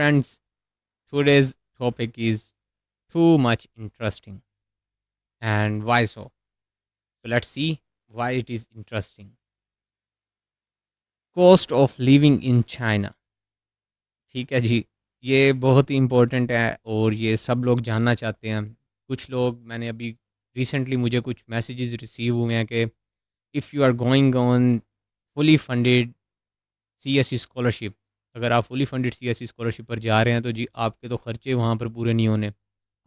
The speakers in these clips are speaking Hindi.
friends, today's topic is too much interesting. And why so? So let's see why it is interesting. Cost of living in China. ठीक है जी, ये बहुत ही इम्पोर्टेंट है और ये सब लोग जानना चाहते हैं। कुछ लोग मैंने अभी रिसेंटली मुझे कुछ मैसेजेस रिसीव हुए हैं कि if you are going on fully funded CSE scholarship, अगर आप फुली फंडेड सीएसई स्कॉलरशिप पर जा रहे हैं तो जी आपके तो खर्चे वहाँ पर पूरे नहीं होने,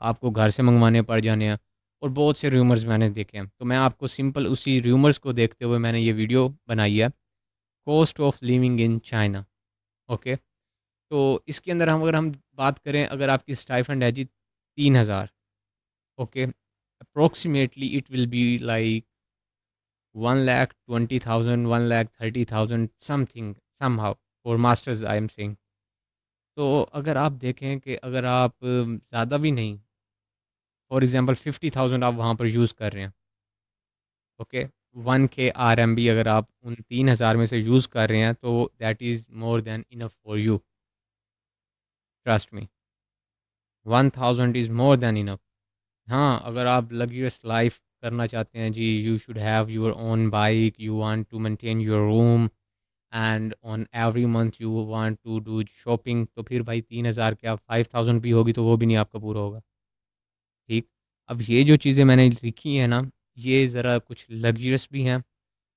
आपको घर से मंगवाने पड़ जाने हैं। और बहुत से रूमर्स मैंने देखे हैं, तो मैं आपको सिंपल उसी रूमर्स को देखते हुए मैंने ये वीडियो बनाई है। Cost of living in China. Okay, तो इसके अंदर हम अगर हम बात करें, अगर आपकी स्टाइफंड है जी 3,000। Okay, approximately it will be like 1,20,000 1,30,000 something somehow for masters I am saying. तो अगर आप देखें कि अगर आप ज़्यादा भी नहीं, फॉर एग्जांपल 50,000 आप वहाँ पर यूज़ कर रहे हैं। ओके, 1K RMB अगर आप उन 3,000 में से यूज़ कर रहे हैं तो that is more than enough for you, trust me. 1,000 is more than enough. हाँ, अगर आप लग्जरियस लाइफ करना चाहते हैं जी, you should have your own bike, you want to maintain your room and on every month you want to do shopping, तो फिर भाई 3,000 क्या 5,000 भी होगी तो वो भी नहीं आपका पूरा होगा। ठीक, अब ये जो चीज़ें मैंने लिखी हैं ना, ये ज़रा कुछ लग्जरियस भी हैं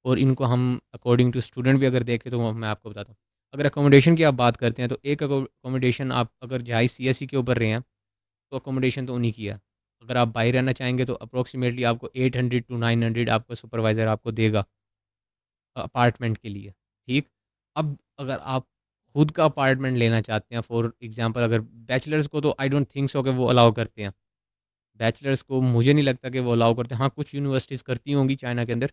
और इनको हम अकॉर्डिंग टू स्टूडेंट भी अगर देखें तो वो मैं आपको बताता हूँ। अगर अकोमोडेशन की आप बात करते हैं तो एक अकोमोडेशन आप अगर जाए सीएसई के ऊपर रहे हैं तो अकोमोडेशन तो उन्हीं की है। अगर आप बाहर रहना चाहेंगे तो अप्रोक्सीमेटली आपको 800 टू 900 आपका सुपरवाइज़र आपको देगा अपार्टमेंट के लिए। ठीक, अब अगर आप खुद का अपार्टमेंट लेना चाहते हैं, फॉर एग्जांपल अगर बैचलर्स को तो आई डोंट थिंक सो कि वो अलाउ करते हैं। बैचलर्स को मुझे नहीं लगता कि वो अलाउ करते हैं। हाँ, कुछ यूनिवर्सिटीज़ करती होंगी चाइना के अंदर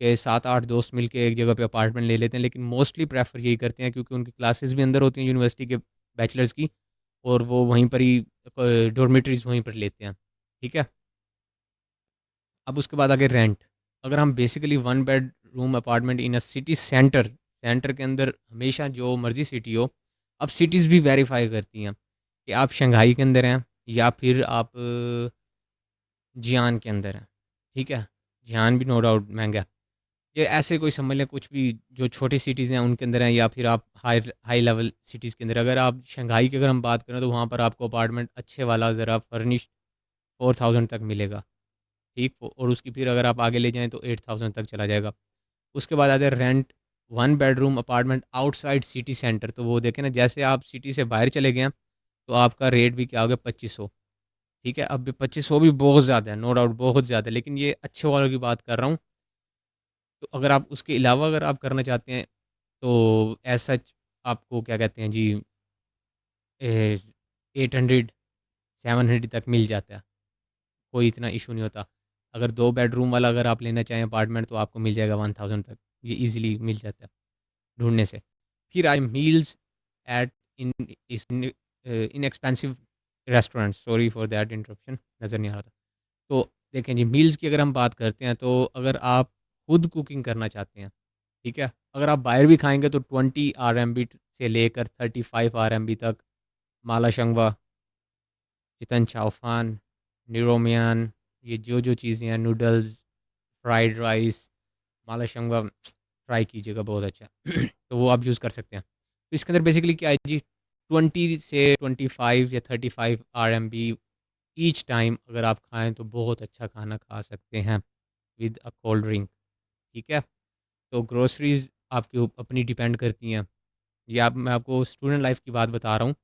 कि 7-8 दोस्त मिलके एक जगह पे अपार्टमेंट ले लेते हैं, लेकिन मोस्टली प्रेफ़र यही करते हैं क्योंकि उनकी क्लासेस भी अंदर होती हैं यूनिवर्सिटी के बैचलर्स की और वो वहीं पर ही डॉर्मेटरीज़ वहीं पर लेते हैं। ठीक है? अब उसके बाद आगे रेंट। अगर हम basically 1 bedroom apartment in a city centre, centre के अंदर हमेशा जो मर्ज़ी सिटी हो, अब सिटीज़ भी वेरीफ़ाई करती हैं कि आप शंघाई के अंदर हैं या फिर आप जियान के अंदर हैं। ठीक है? जियान भी नो डाउट महँगा है। ये ऐसे कोई समझ लें कुछ भी जो छोटी सिटीज़ हैं उनके अंदर हैं या फिर आप हाई हाई लेवल सिटीज़ के अंदर। अगर आप शंघाई की अगर हम बात करें तो वहाँ पर आपको अपार्टमेंट अच्छे वाला ज़रा फर्निश्ड 4,000 तक मिलेगा। ठीक, और उसकी फिर अगर आप आगे ले जाएँ तो 8,000 तक चला जाएगा। उसके बाद आता है rent 1 bedroom apartment outside city centre, तो वो देखें ना, जैसे आप सिटी से बाहर चले गए हैं, तो आपका रेट भी क्या हो गया 2,500। ठीक है? अब 2,500 भी बहुत ज़्यादा है, नो डाउट बहुत ज़्यादा है, लेकिन ये अच्छे वालों की बात कर रहा हूँ। तो अगर आप उसके अलावा अगर आप करना चाहते हैं तो एज़ सच आपको क्या कहते हैं जी 800 700 तक मिल जाता है, कोई इतना इशू नहीं होता। अगर 2 बेडरूम वाला अगर आप लेना चाहें अपार्टमेंट तो आपको मिल जाएगा 1,000 तक, ये ईज़िली मिल जाता है ढूँढने से। फिर आए मील्स एट इन इस inexpensive restaurant, sorry for that interruption, नज़र नहीं आ रहा था। तो देखें जी, मील्स की अगर हम बात करते हैं तो अगर आप खुद कुकिंग करना चाहते हैं, ठीक है? अगर आप बाहर भी खाएँगे तो 20 आरएमबी से लेकर 35 आरएमबी तक मालाशंगवा, चिकन चाओफान, निरोमियान, ये जो-जो चीज़ें हैं, नूडल्स, फ्राइड राइस, मालाशंगवा ट्राई कीजिएगा, बहुत अच्छा है। तो वो आप यूज़ कर सकते हैं। तो इसके अंदर बेसिकली क्या है जी, 20 से 25 या 35 आरएमबी ईच टाइम अगर आप खाएँ तो बहुत अच्छा खाना खा सकते हैं विद अ कोल्ड ड्रिंक। ठीक है? तो ग्रोसरीज़ आपके अपनी डिपेंड करती हैं। ये आप मैं आपको स्टूडेंट लाइफ़ की बात बता रहा हूँ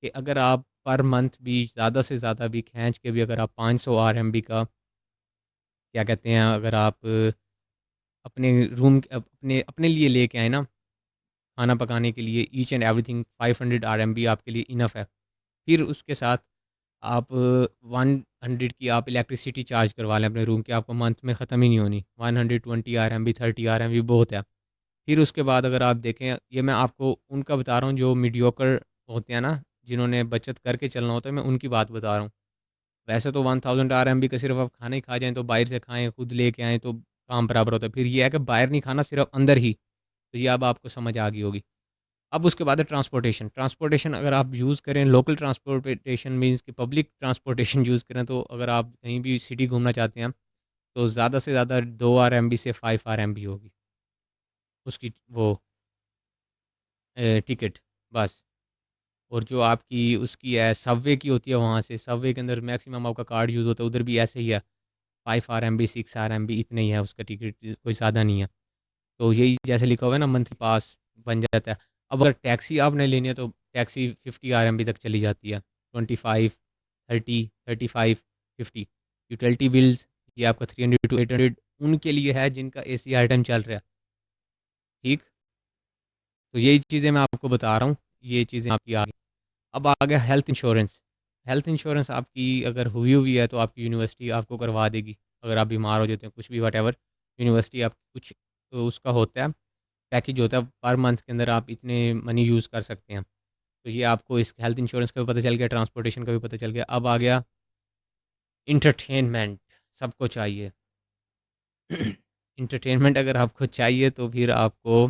कि अगर आप पर मंथ भी ज़्यादा से ज़्यादा भी खींच के भी अगर आप 500 आरएमबी का क्या कहते हैं, अगर आप अपने रूम अपने अपने लिए लेके आए ना, खाना पकाने के लिए ईच एंड एवरीथिंग 500 आरएमबी आपके लिए इनफ है। फिर उसके साथ आप 100 की आप इलेक्ट्रिसिटी चार्ज करवा लें अपने रूम की, आपको मंथ में ख़त्म ही नहीं होनी। 120 आरएमबी 30 आरएमबी बहुत है। फिर उसके बाद अगर आप देखें, ये मैं आपको उनका बता रहा हूँ जो मीडियोकर होते हैं ना, जिन्होंने बचत करके चलना होता है, मैं उनकी बात बता रहा हूँ। वैसे तो 1000 आरएमबी का सिर्फ आप खाना ही खा जाएँ तो बाहर से खाएँ, खुद लेके आएँ तो काम बराबर होता है। फिर ये है कि बाहर नहीं खाना, सिर्फ अंदर ही। तो ये अब आपको समझ आ गई होगी। अब उसके बाद है ट्रांसपोर्टेशन। ट्रांसपोर्टेशन अगर आप यूज़ करें, लोकल ट्रांसपोर्टेशन मीन्स कि पब्लिक ट्रांसपोर्टेशन यूज़ करें, तो अगर आप कहीं भी सिटी घूमना चाहते हैं, तो ज़्यादा से ज़्यादा 2 आरएमबी से 5 आरएमबी होगी उसकी वो टिकट बस। और जो आपकी उसकी है सबवे की होती है, वहाँ से सबवे के अंदर मैक्सिमम आपका कार्ड यूज़ होता है, उधर भी ऐसे ही है, 5 आरएमबी 6 आरएमबी इतने ही है उसका टिकट, कोई ज़्यादा नहीं है। तो यही जैसे लिखा हुआ है ना, मंथली पास बन जाता है। अब अगर टैक्सी आपने लेनी है तो टैक्सी 50 आरएमबी तक चली जाती है, 25, 30, 35, 50। यूटिलिटी बिल्स ये आपका 300 टू 800 उनके लिए है जिनका एसी आइटम चल रहा है, ठीक। तो यही चीज़ें मैं आपको बता रहा हूँ, ये चीज़ें आपकी आ गई। अब आ गया हेल्थ इंश्योरेंस। हेल्थ इंश्योरेंस आपकी अगर हुई है तो आपकी यूनिवर्सिटी आपको करवा देगी। अगर आप बीमार हो जाते हैं कुछ भी वटेवर, यूनिवर्सिटी आप कुछ तो उसका होता है, पैकेज होता है, पर मंथ के अंदर आप इतने मनी यूज़ कर सकते हैं। तो ये आपको इस हेल्थ इंश्योरेंस का भी पता चल गया, ट्रांसपोर्टेशन का भी पता चल गया। अब आ गया इंटरटेनमेंट, सबको चाहिए। इंटरटेनमेंट अगर आपको चाहिए तो फिर आपको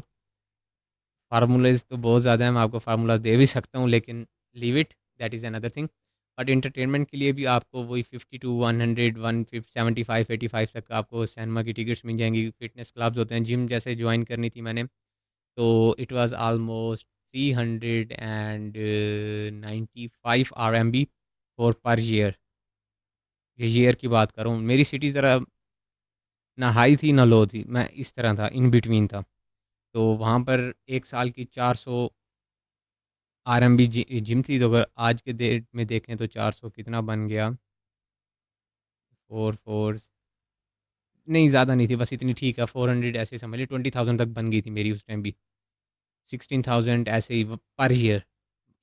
फार्मूलाज़ तो बहुत ज़्यादा हैं, मैं आपको फार्मूला दे भी सकता हूँ, लेकिन leave it, that is another thing. But entertainment के लिए भी आपको वही 50 टू 100, 175, 85 तक आपको सिनेमा की टिकट्स मिल जाएँगी। फिटनेस क्लब्स होते हैं, जिम जैसे जॉइन करनी थी मैंने, तो it was almost 395 RMB for per year. ये ईयर की बात कर रहा हूँ। मेरी सिटी ज़रा ना हाई थी ना लो थी, मैं इस तरह था, इन बिटवीन था। तो वहाँ पर 1 साल की 400 आरएमबी जिम थी, तो अगर आज के डेट में देखें तो 400 कितना बन गया, 4 फोर्स नहीं, ज़्यादा नहीं थी, बस इतनी ठीक है, 400 ऐसे समझ लीजिए, 20,000 तक बन गई थी मेरी उस टाइम भी। 16,000 ऐसे ही पर ईयर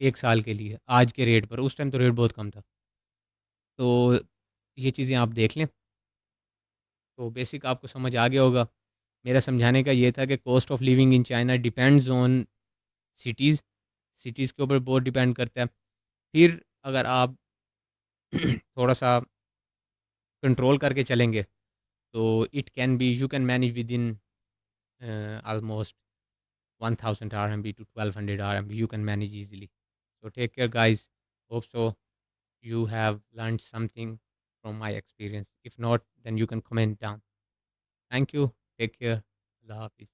1 साल के लिए, आज के रेट पर। उस टाइम तो रेट बहुत कम था। तो ये चीज़ें आप देख लें, तो बेसिक आपको समझ आ गया होगा। मेरा समझाने का ये था कि cost of living in China depends on cities, cities के ऊपर बहुत डिपेंड करता है। फिर अगर आप थोड़ा-सा कंट्रोल करके चलेंगे, तो it can be, you can manage with in almost 1000 RMB to 1200 RMB, you can manage easily. So take care guys, hope so you have learned something from my experience. If not, then you can comment down. Thank you, take care, Allah Hafiz.